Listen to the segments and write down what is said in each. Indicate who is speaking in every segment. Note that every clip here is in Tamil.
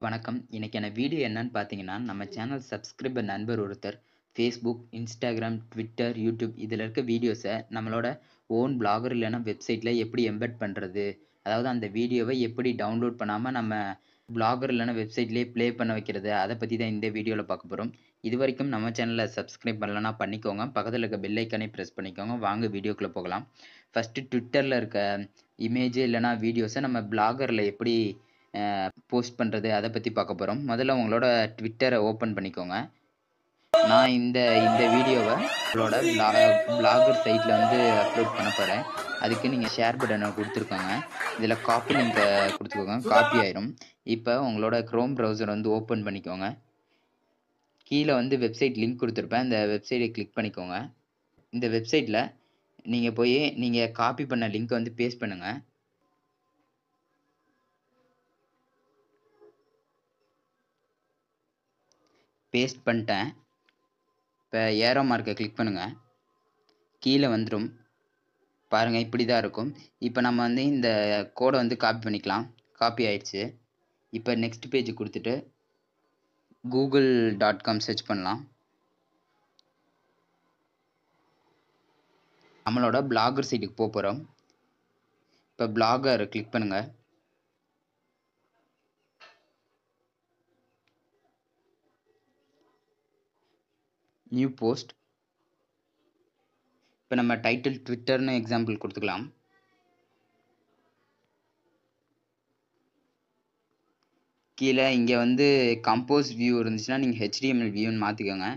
Speaker 1: வணக்கம். இன்னைக்கான வீடியோ என்னன்னு பார்த்தீங்கன்னா, நம்ம சேனல் சப்ஸ்கிரைபர் நண்பர் ஒருத்தர் Facebook, Instagram, Twitter, YouTube இதில இருக்க வீடியோஸ நம்மளோட ஓன் பிளாகர் இல்லன்னா வெப்சைட்ல எப்படி எம்பெட் பண்றது? அதாவது அந்த வீடியோவ எப்படி டவுன்லோட் பண்ணாம நம்ம பிளாகர் இல்லன்னா வெப்சைட்லயே ப்ளே பண்ண வைக்கிறது? அத பத்தி தான் இந்த வீடியோல பார்க்க போறோம். இதுவரைக்கும் நம்ம சேனல சப்ஸ்கிரைப் பண்ணலன்னா பண்ணிக்கோங்க. பக்கத்தில இருக்க பெல் ஐகானை பிரஸ் பண்ணிக்கோங்க. வாங்க வீடியோக்குள்ள போகலாம். ஃபர்ஸ்ட்டு Twitterல இருக்க இமேஜ் இல்லன்னா வீடியோஸ நம்ம பிளாகர்ல எப்படி போஸ்ட் பண்றது அத பத்தி பார்க்க போறோம். முதல்ல உங்களோட Twitterர ஓப்பன் பண்ணிக்கோங்க. நான் இந்த இந்த வீடியோவ உங்களோட பிளாகர் சைட்ல வந்து அப்லோட் பண்ண போறேன். அதுக்கு நீங்க ஷேர் பட்டன குடுத்துருக்கோங்க. இதுல காப்பி லிங்க குடுத்துக்கோங்க. காப்பி ஆயிரும். இப்ப உங்களோட குரோம் ப்ரௌசர் வந்து ஓப்பன் பண்ணிக்கோங்க. கீழ வந்து வெப்சைட் லிங்க் குடுத்திருப்பேன். இந்த வெப்சைட்ட கிளிக் பண்ணிக்கோங்க. இந்த வெப்சைட்ல நீங்க போயி நீங்க காப்பி பண்ண லிங்க்க வந்து பேஸ்ட் பண்ணுங்க. பேஸ்ட் பண்ணிட்டேன். இப்ப ஏரோ மார்க்க கிளிக் பண்ணுங்க. கீழ வந்துரும். பாருங்க இப்படி தான் இருக்கும். இப்ப நம்ம வந்து இந்த கோட வந்து காப்பி பண்ணிக்கலாம். காப்பி ஆயிடுச்சு. இப்ப நெக்ஸ்ட் பேஜ் குடுத்துட்டு google.com சர்ச் பண்ணலாம். நம்மளோட பிளாகர் சைட்டுக்கு போறோம். இப்ப பிளாகர் கிளிக் பண்ணுங்க. New post. இப்ப நம்ம டைட்டில் ட்விட்டர்னு எக்ஸாம்பிள் குடுத்துக்கலாம். கீழ இங்க வந்து கம்போஸ் வியூ இருந்துச்சுன்னா நீங்க HTML வியூன்னு மாத்திக்கோங்க.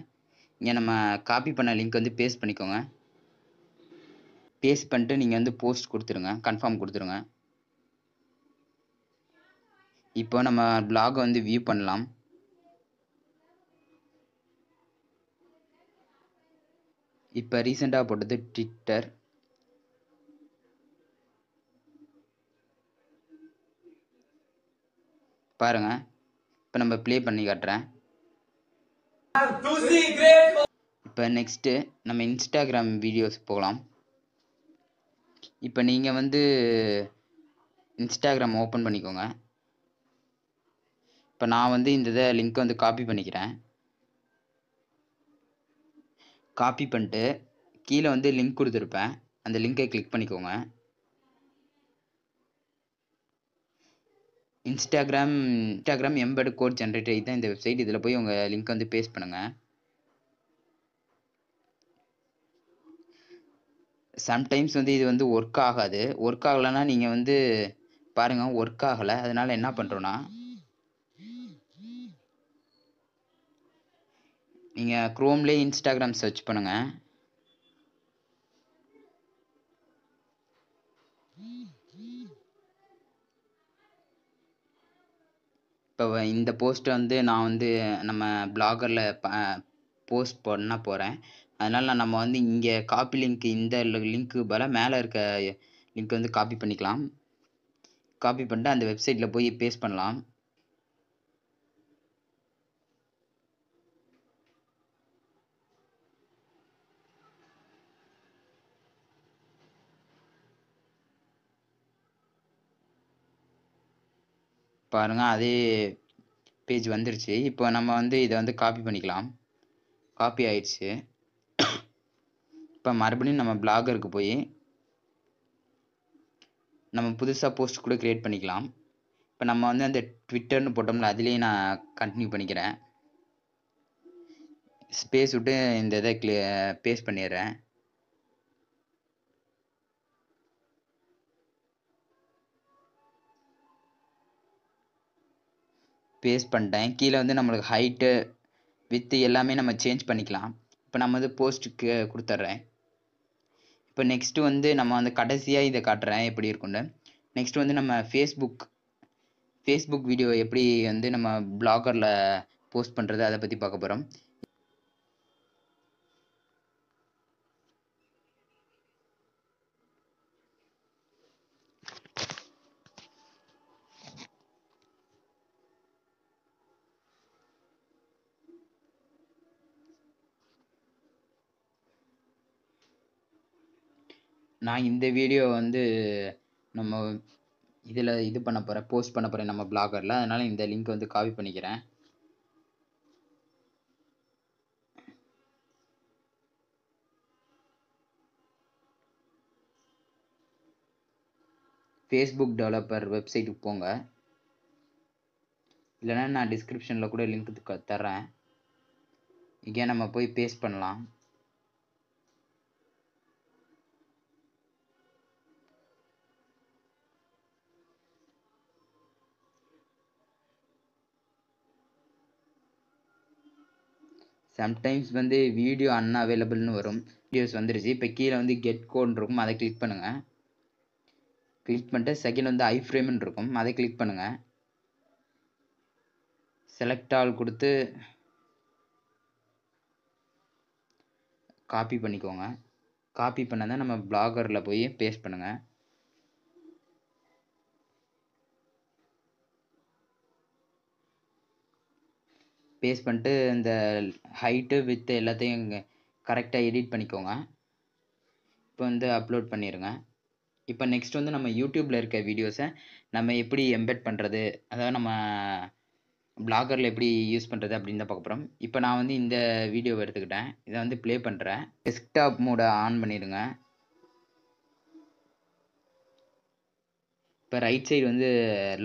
Speaker 1: இங்க நம்ம காப்பி பண்ண லிங்க் வந்து பேஸ்ட் பண்ணிக்கோங்க. பேஸ்ட் பண்ணிட்டு நீங்க வந்து போஸ்ட் குடுத்துருங்க. கன்ஃபார்ம் குடுத்துருங்க. இப்போ நம்ம பிளாக வந்து வியூ பண்ணலாம். இப்ப ரீசெண்டா போட்டது ட்விட்டர். பாருங்க. இப்ப நம்ம ப்ளே பண்ணி காட்டுறேன். இப்ப நெக்ஸ்ட் நம்ம Instagram வீடியோஸ் போகலாம். இப்ப நீங்க வந்து Instagram ஓப்பன் பண்ணிக்கோங்க. இப்ப நான் வந்து இந்த லிங்க் வந்து காப்பி பண்ணிக்கிறேன். காப்பி பண்ணிட்டு கீழ வந்து லிங்க் குடுத்திருப்பேன். அந்த லிங்கை கிளிக் பண்ணிக்கோங்க. Instagram எம்பெட் கோட் ஜெனரேட்டர் இதுதான் இந்த வெப்சைட். இதுல போய் உங்க லிங்க் வந்து பேஸ்ட் பண்ணுங்க. சம்டைம்ஸ் வந்து இது வந்து ஒர்க் ஆகாது. ஒர்க் ஆகலன்னா நீங்க வந்து பாருங்க ஒர்க் ஆகல. அதனால என்ன பண்றோம்னா நீங்க குரோம்லயே Instagram சர்ச் பண்ணுங்க. இப்ப இந்த போஸ்ட் வந்து நான் வந்து நம்ம பிளாகர்ல போஸ்ட் பண்ண போறேன். அதனால நம்ம வந்து இங்க காப்பி லிங்க் இந்த லிங்க்கு பதிலா மேல இருக்க லிங்க் வந்து காப்பி பண்ணிக்கலாம். காப்பி பண்ணிட்டு அந்த வெப்சைட்ல போய் பேஸ்ட் பண்ணலாம். பாருங்க அதே பேஜ் வந்துருச்சு. இப்போ நம்ம வந்து இத வந்து காப்பி பண்ணிக்கலாம். காப்பி ஆயிடுச்சு. இப்ப மறுபடியும் நம்ம பிளாகருக்கு போய் நம்ம புதுசா போஸ்ட் கூட கிரியேட் பண்ணிக்கலாம். இப்ப நம்ம வந்து அந்த ட்விட்டர்னு போட்டோம்ல அதிலேயே நான் கன்டின்யூ பண்ணிக்கிறேன். ஸ்பேஸ் விட்டு இந்த இத பேஸ்ட் பண்ணிடுறேன். பேஸ்ட் பண்ணிட்டேன். கீழ வந்து நம்மளுக்கு ஹைட்டு, விட்த் எல்லாமே நம்ம சேஞ்ச் பண்ணிக்கலாம். இப்ப நம்ம வந்து போஸ்ட்க்கு குடுத்துறேன். இப்ப நெக்ஸ்ட் வந்து நம்ம வந்து கடைசியா இத காட்டுறேன் எப்படி இருக்கும்னு. நெக்ஸ்ட் வந்து நம்ம Facebook வீடியோ எப்படி வந்து நம்ம பிளாகர்ல போஸ்ட் பண்றது அத பத்தி பார்க்க போறோம். நான் இந்த வீடியோ வந்து நம்ம இதில் இது பண்ண போகிறேன், போஸ்ட் பண்ண போகிறேன் நம்ம பிளாகரில். அதனால் இந்த லிங்க் வந்து காப்பி பண்ணிக்கிறேன். ஃபேஸ்புக் டெவலப்பர் வெப்சைட்டுக்கு போங்க, இல்லைனா நான் டிஸ்கிரிப்ஷனில் கூட லிங்க் தர்றேன். இங்கே நம்ம போய் பேஸ்ட் பண்ணலாம். சம்டைம்ஸ் வந்து வீடியோ அன்அவைலபிள்னு வரும். வீடியோஸ் வந்துருச்சு. இப்போ கீழே வந்து கெட் கோட்னு இருக்கும், அதை கிளிக் பண்ணுங்கள். கிளிக் பண்ணிட்டு செகண்ட் வந்து ஐஃப்ரேம்னு இருக்கும், அதை கிளிக் பண்ணுங்கள். செலக்ட் ஆல் கொடுத்து காப்பி பண்ணிக்கோங்க. காப்பி பண்ணதை நம்ம பிளாகரில் போய் பேஸ்ட் பண்ணுங்கள். பேஸ்ட் பண்ணிட்டு இந்த ஹைட்டு வித்து எல்லாத்தையும் கரெக்டாக எடிட் பண்ணிக்கோங்க. இப்போ வந்து அப்லோட் பண்ணிடுங்க. இப்போ நெக்ஸ்ட் வந்து நம்ம யூடியூப்பில் இருக்க வீடியோஸை நம்ம எப்படி எம்பெட் பண்ணுறது, அதாவது நம்ம பிளாகரில் எப்படி யூஸ் பண்ணுறது அப்படின்னு தான் பார்க்க போகிறோம். இப்போ நான் வந்து இந்த வீடியோவை எடுத்துக்கிட்டேன், இதை வந்து ப்ளே பண்ணுறேன். டெஸ்க்டாப் மோடை ஆன் பண்ணிடுங்க. இப்போ ரைட் சைடு வந்து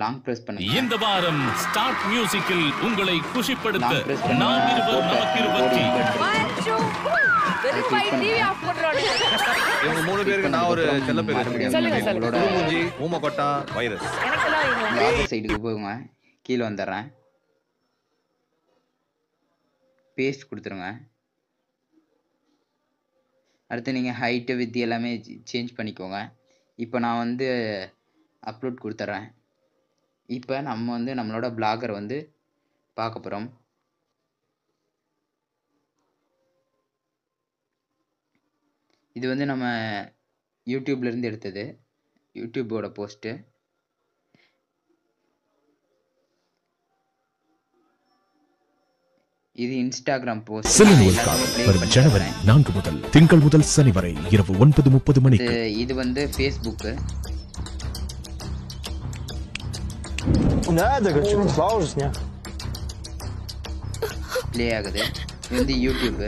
Speaker 1: லாங் ப்ரெஸ் பண்ணுங்க.
Speaker 2: இந்த வாரம் ஸ்டார்ட் மியூசிக்கில் உங்களை குஷிப்படுத்த
Speaker 1: லாங் ப்ரெஸ்
Speaker 3: இவங்க 3 பேருக்கு நான் ஒரு செல்ல பேர்
Speaker 4: சொல்லுங்க.
Speaker 3: ஊமகொட்டா வைரஸ்.
Speaker 1: பிளாகர் சைடுக்கு போங்க, கீழே வந்துடுறேன். பேஸ்ட் கொடுத்துருங்க. அடுத்து நீங்கள் ஹைட்டு வித் எல்லாமே சேஞ்ச் பண்ணிக்கோங்க. இப்போ நான் வந்து அப்லோட் கொடுத்துட்றேன். இப்போ நம்ம வந்து நம்மளோட பிளாகர் வந்து பார்க்க போகிறோம். இது வந்து நம்ம யூடியூப்லேருந்து எடுத்தது, யூடியூபோட போஸ்ட்டு. இது இன்ஸ்டாகிராம் போஸ்ட்.
Speaker 5: வரும் ஜனவரி 4 முதல் திங்கள் முதல் சனி வரை இரவு 9:30 மணிக்கு.
Speaker 1: இது வந்து ஃபேஸ்புக்கு. ப்ளே ஆகுது. இது வந்து யூடியூப்.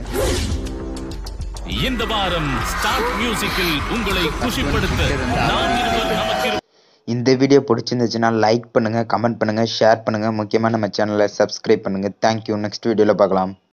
Speaker 2: இந்த வாரம் ஸ்டார்ட் மியூசிக்கில் உங்களை குஷிப்படுத்த நாம் இருவர் நமக்கு.
Speaker 1: இந்த வீடியோ பிடிச்சிருந்துச்சுன்னா லைக் பண்ணுங்கள், கமெண்ட் பண்ணுங்கள், ஷேர் பண்ணுங்கள். முக்கியமாக நம்ம சேனலை சப்ஸ்கிரைப் பண்ணுங்கள். தேங்க்யூ. நெக்ஸ்ட் வீடியோவில் பார்க்கலாம்.